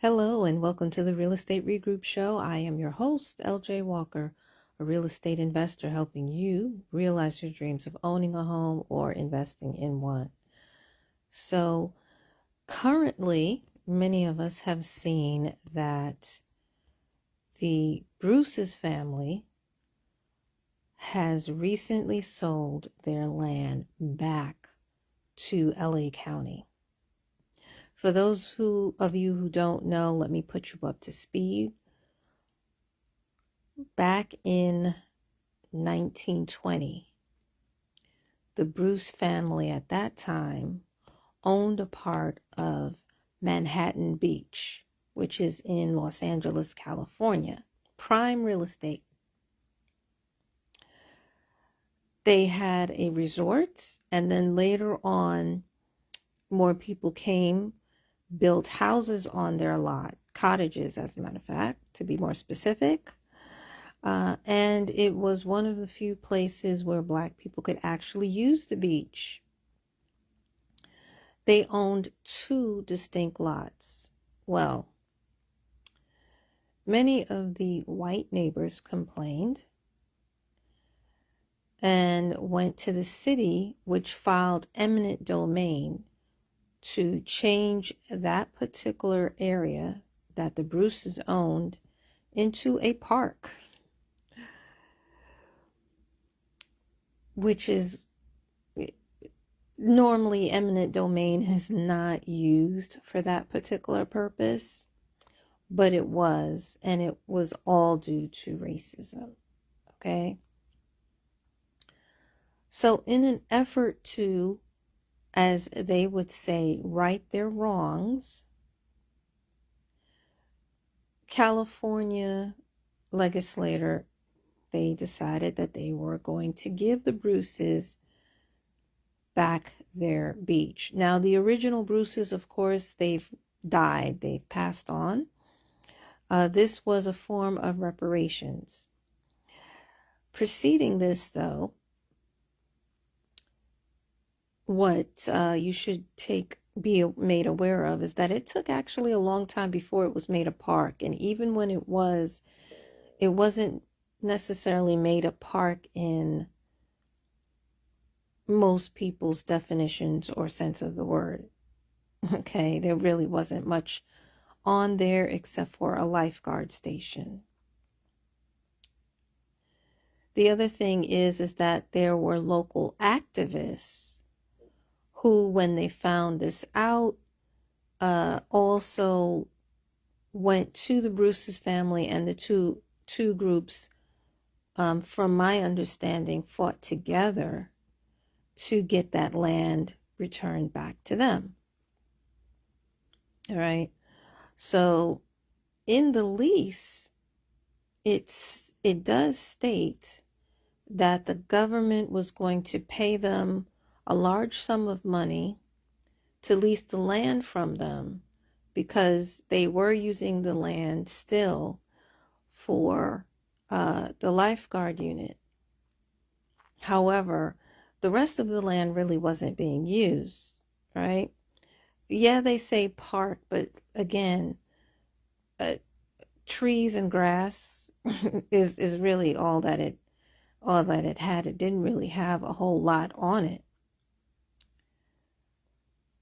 Hello and welcome to the Real Estate Regroup Show. I am your host, LJ Walker, a real estate investor helping you realize your dreams of owning a home or investing in one. So, currently, many of us have seen that the Bruce's family has recently sold their land back to LA County. For those of you who don't know, let me put you up to speed. Back in 1920, the Bruce family at that time owned a part of Manhattan Beach, which is in Los Angeles, California. Prime real estate. They had a resort, and then later on, more people came, built houses on their lot, cottages, as a matter of fact, to be more specific. And it was one of the few places where Black people could actually use the beach. They owned two distinct lots. Well, many of the white neighbors complained and went to the city, which filed eminent domain to change that particular area that the Bruces owned into a park, which is normally eminent domain is not used for that particular purpose, but it was, and it was all due to racism. Okay. So in an effort to, as they would say, right their wrongs, California legislator, they decided that they were going to give the Bruces back their beach. Now, the original Bruces, of course, they've died. They've passed on. This was a form of reparations. Preceding this, though, what you should be made aware of is that it took actually a long time before it was made a park. And even when it wasn't necessarily made a park in most people's definitions or sense of the word. Okay, there really wasn't much on there except for a lifeguard station. The other thing is that there were local activists who, when they found this out, also went to the Bruce's family, and the two groups, from my understanding, fought together to get that land returned back to them. All right. So in the lease, it does state that the government was going to pay them a large sum of money to lease the land from them, because they were using the land still for the lifeguard unit. However, the rest of the land really wasn't being used, right? Yeah, they say park, but again, trees and grass is really all that it had. It didn't really have a whole lot on it.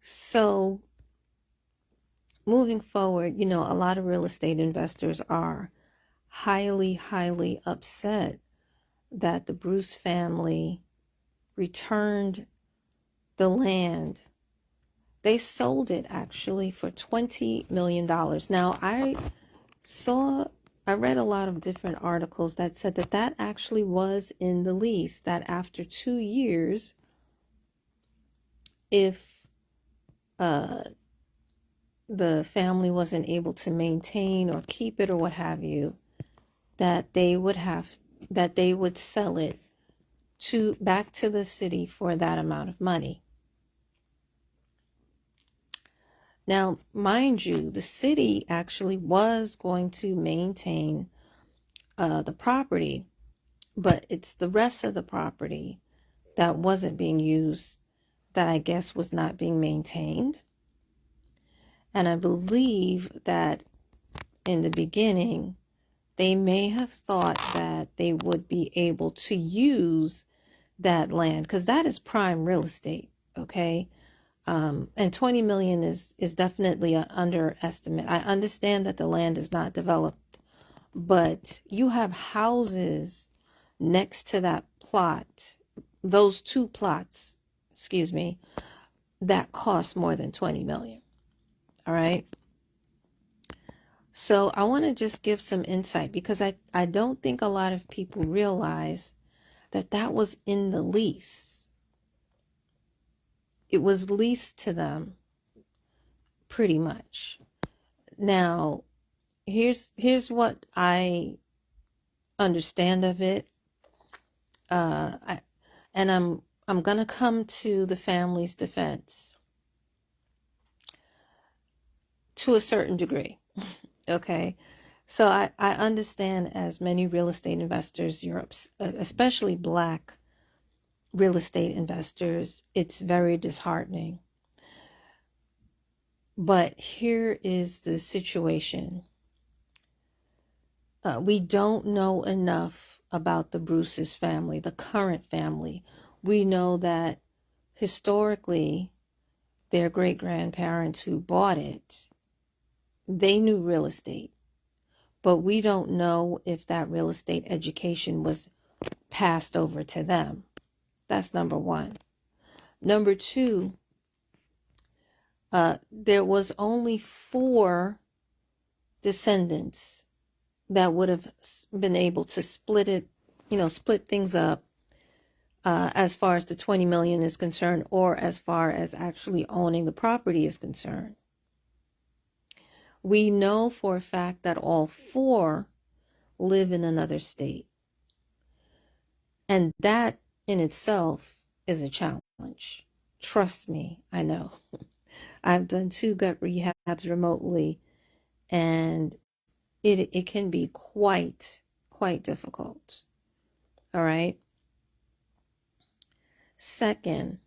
So moving forward, a lot of real estate investors are highly, highly upset that the Bruce family returned the land. They sold it actually for $20 million. Now, I read a lot of different articles that said that actually was in the lease, that after 2 years, if the family wasn't able to maintain or keep it or what have you, that they would sell it back to the city for that amount of money. Now, mind you, the city actually was going to maintain the property, but it's the rest of the property that wasn't being used that I guess was not being maintained. And I believe that in the beginning, they may have thought that they would be able to use that land because that is prime real estate. Okay. And 20 million is definitely an underestimate. I understand that the land is not developed, but you have houses next to that plot, those two plots, excuse me, that cost more than 20 million. All right. So I want to just give some insight because I don't think a lot of people realize that that was in the lease. It was leased to them pretty much. Now, here's what I understand of it. And I'm gonna come to the family's defense to a certain degree. Okay. So I understand, as many real estate investors, Europe's, especially Black real estate investors, it's very disheartening. But here is the situation. We don't know enough about the Bruce's family, the current family. We know that historically, their great-grandparents who bought it, they knew real estate. But we don't know if that real estate education was passed over to them. That's number one. Number two, there was only 4 descendants that would have been able to split it, split things up as far as the 20 million is concerned, or as far as actually owning the property is concerned. We know for a fact that all 4 live in another state. And that in itself is a challenge. Trust me, I know. I've done 2 gut rehabs remotely, and it can be quite difficult. All right. Second,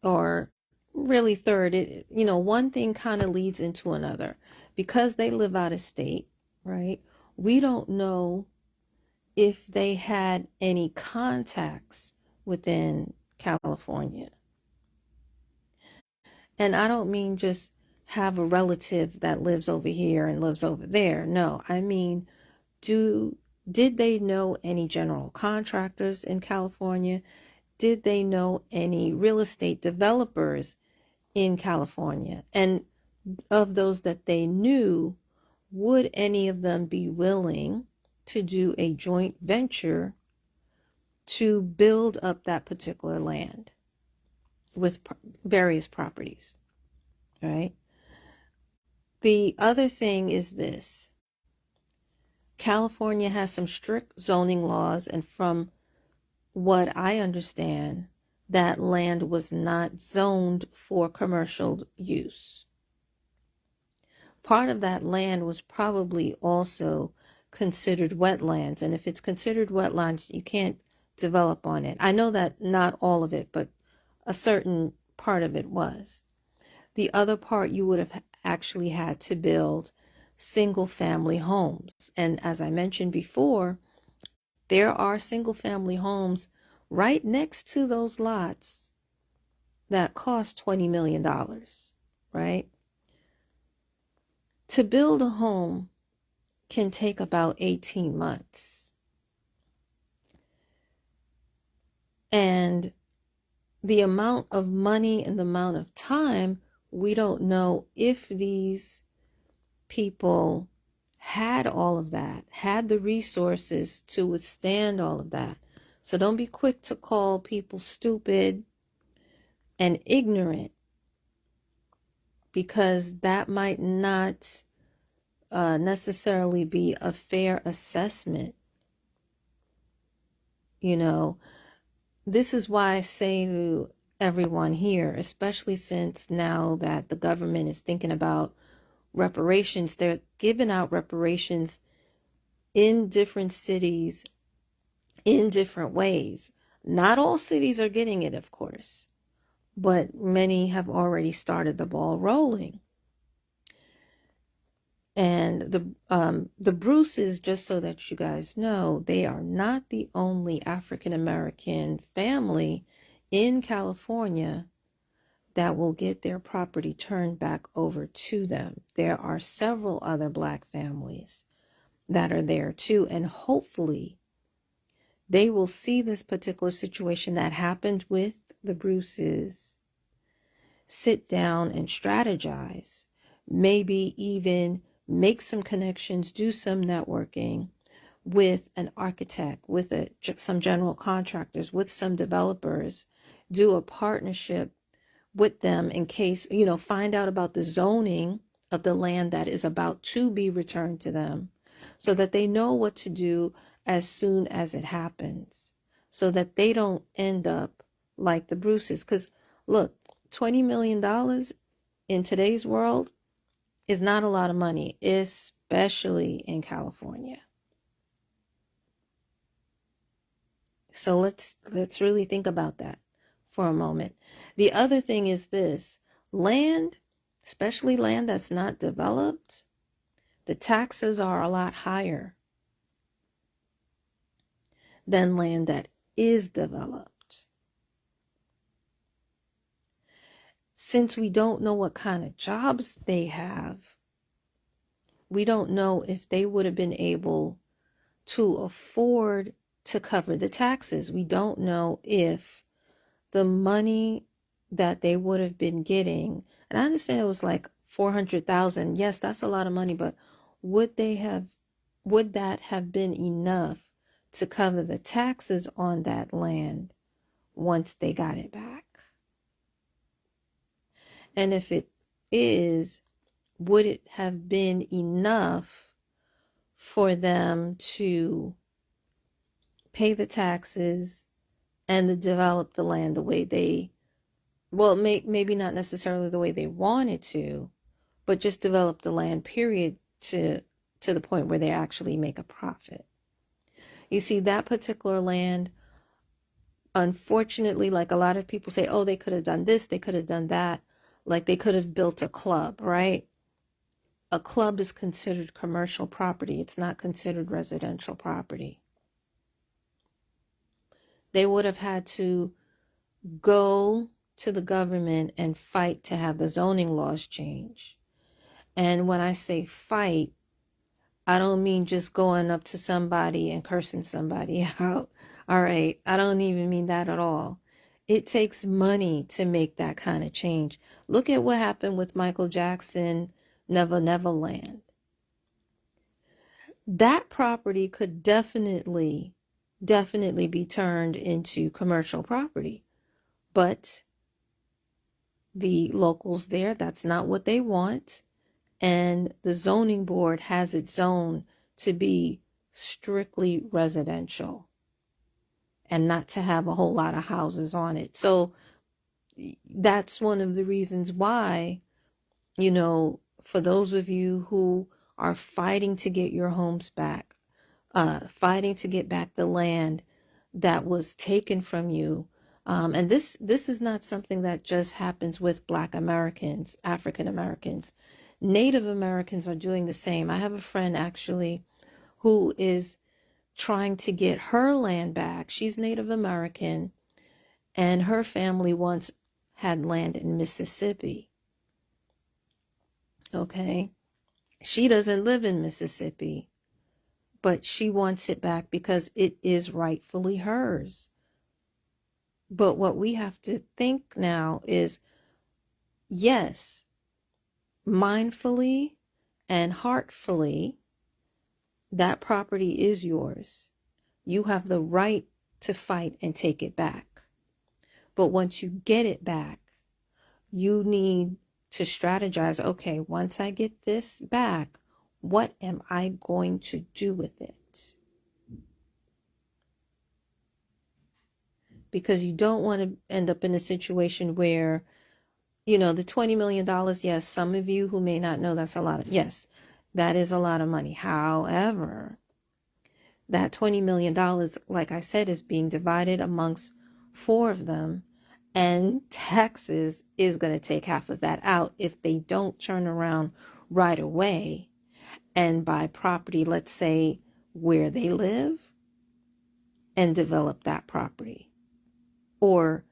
or really third, one thing kind of leads into another. Because they live out of state, right? We don't know if they had any contacts within California. And I don't mean just have a relative that lives over here and lives over there. No, I mean, did they know any general contractors in California? Did they know any real estate developers in California? And of those that they knew, would any of them be willing to do a joint venture to build up that particular land with various properties, right? The other thing is this. California has some strict zoning laws, and from what I understand, that land was not zoned for commercial use. Part of that land was probably also considered wetlands, and if it's considered wetlands, you can't develop on it. I know that not all of it, but a certain part of it was. The other part, you would have actually had to build single family homes. And as I mentioned before, there are single family homes right next to those lots that cost $20 million, right? To build a home can take about 18 months. And the amount of money and the amount of time, we don't know if these people had all of that, had the resources to withstand all of that. So don't be quick to call people stupid and ignorant, because that might not necessarily be a fair assessment. This is why I say to everyone here, especially since now that the government is thinking about reparations, they're giving out reparations in different cities in different ways. Not all cities are getting it, of course, but many have already started the ball rolling. And the Bruces, just so that you guys know, they are not the only African American family in California that will get their property turned back over to them. There are several other Black families that are there too, and hopefully they will see this particular situation that happened with the Bruces, sit down and strategize, maybe even make some connections, do some networking with an architect, with some general contractors, with some developers, do a partnership with them in case, find out about the zoning of the land that is about to be returned to them so that they know what to do as soon as it happens, so that they don't end up like the Bruces. Because look, $20 million in today's world is not a lot of money, especially in California. So let's really think about that for a moment. The other thing is this: land, especially land that's not developed, the taxes are a lot higher than land that is developed. Since we don't know what kind of jobs they have, we don't know if they would have been able to afford to cover the taxes. We don't know if the money that they would have been getting, and I understand it was like 400,000. Yes, that's a lot of money, but would that have been enough to cover the taxes on that land once they got it back? And if it is, would it have been enough for them to pay the taxes and to develop the land the way they, well, maybe not necessarily the way they wanted to, but just develop the land, period, to the point where they actually make a profit. You see, that particular land, unfortunately, like a lot of people say, oh, they could have done this, they could have done that, like they could have built a club, right? A club is considered commercial property. It's not considered residential property. They would have had to go to the government and fight to have the zoning laws change. And when I say fight, I don't mean just going up to somebody and cursing somebody out. All right. I don't even mean that at all. It takes money to make that kind of change. Look at what happened with Michael Jackson, Never Never Land. That property could definitely be turned into commercial property. But the locals there, that's not what they want. And the zoning board has it zoned to be strictly residential and not to have a whole lot of houses on it. So that's one of the reasons why, for those of you who are fighting to get your homes back, fighting to get back the land that was taken from you. And this is not something that just happens with Black Americans, African Americans. Native Americans are doing the same. I have a friend actually who is trying to get her land back. She's Native American, and her family once had land in Mississippi. Okay. She doesn't live in Mississippi, but she wants it back because it is rightfully hers. But what we have to think now is, yes, mindfully and heartfully, that property is yours. You have the right to fight and take it back. But once you get it back, you need to strategize. Okay, once I get this back, what am I going to do with it? Because you don't want to end up in a situation where, the $20 million, yes, some of you who may not know, that's a lot of, yes, that is a lot of money. However, that $20 million, like I said, is being divided amongst 4 of them. And taxes is going to take half of that out if they don't turn around right away and buy property, let's say where they live, and develop that property. Or,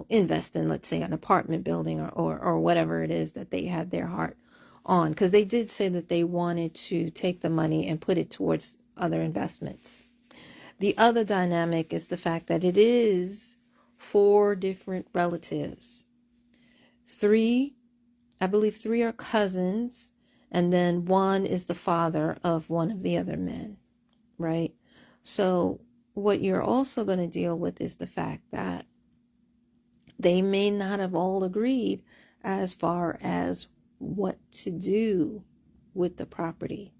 invest in, let's say, an apartment building or whatever it is that they had their heart on. Because they did say that they wanted to take the money and put it towards other investments. The other dynamic is the fact that it is 4 different relatives. 3, I believe 3 are cousins, and then 1 is the father of one of the other men, right? So what you're also going to deal with is the fact that they may not have all agreed as far as what to do with the property.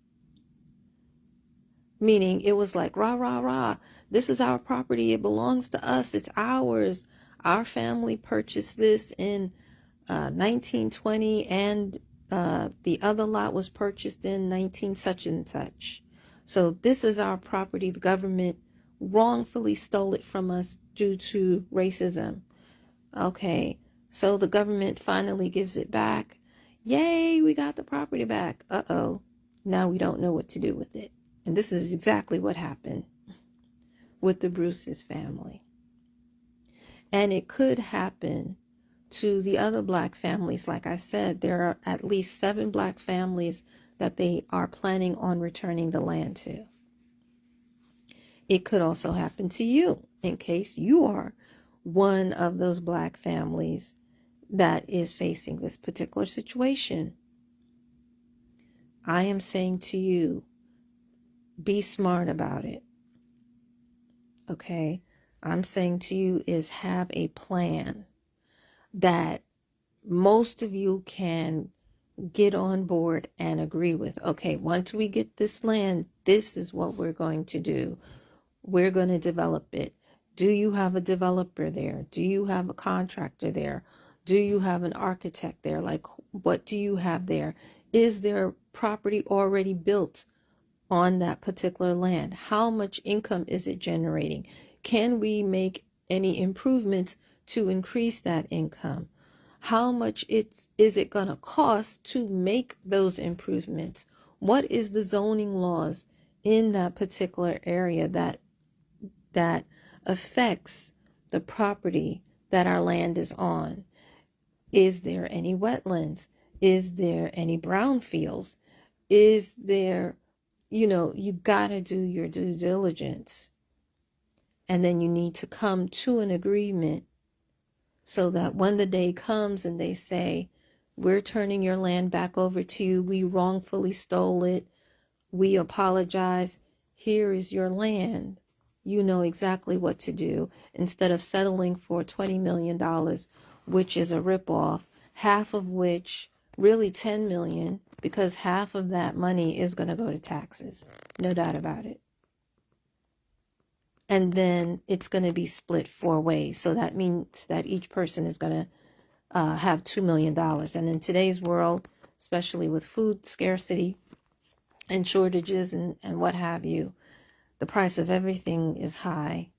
Meaning it was like, rah, rah, rah, this is our property, it belongs to us, it's ours. Our family purchased this in 1920, and the other lot was purchased in 19 such and such. So this is our property. The government wrongfully stole it from us due to racism. Okay, so the government finally gives it back. Yay, we got the property back. Uh-oh, now we don't know what to do with it. And this is exactly what happened with the Bruce's family. And it could happen to the other Black families. Like I said, there are at least 7 Black families that they are planning on returning the land to. It could also happen to you, in case you are one of those Black families that is facing this particular situation. I am saying to you, be smart about it. Okay? I'm saying to you is have a plan that most of you can get on board and agree with. Okay, once we get this land, this is what we're going to do. We're going to develop it. Do you have a developer there? Do you have a contractor there? Do you have an architect there? Like, what do you have there? Is there property already built on that particular land? How much income is it generating? Can we make any improvements to increase that income? How much is it going to cost to make those improvements? What is the zoning laws in that particular area that affects the property that our land is on? Is there any wetlands? Is there any brownfields? Is there, you got to do your due diligence. And then you need to come to an agreement so that when the day comes and they say, we're turning your land back over to you, we wrongfully stole it, we apologize, here is your land, you know exactly what to do, instead of settling for $20 million, which is a ripoff, half of which, really $10 million, because half of that money is going to go to taxes, no doubt about it. And then it's going to be split 4 ways. So that means that each person is going to have $2 million. And in today's world, especially with food scarcity and shortages and what have you, the price of everything is high.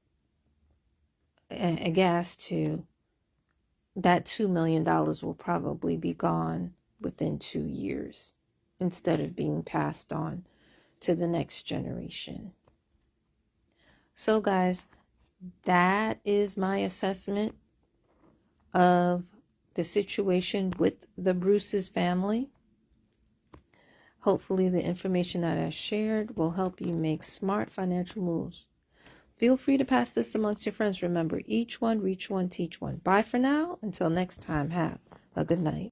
And gas too. That $2 million will probably be gone within 2 years instead of being passed on to the next generation. So guys, that is my assessment of the situation with the Bruce's family. Hopefully the information that I shared will help you make smart financial moves. Feel free to pass this amongst your friends. Remember, each one, reach one, teach one. Bye for now. Until next time, have a good night.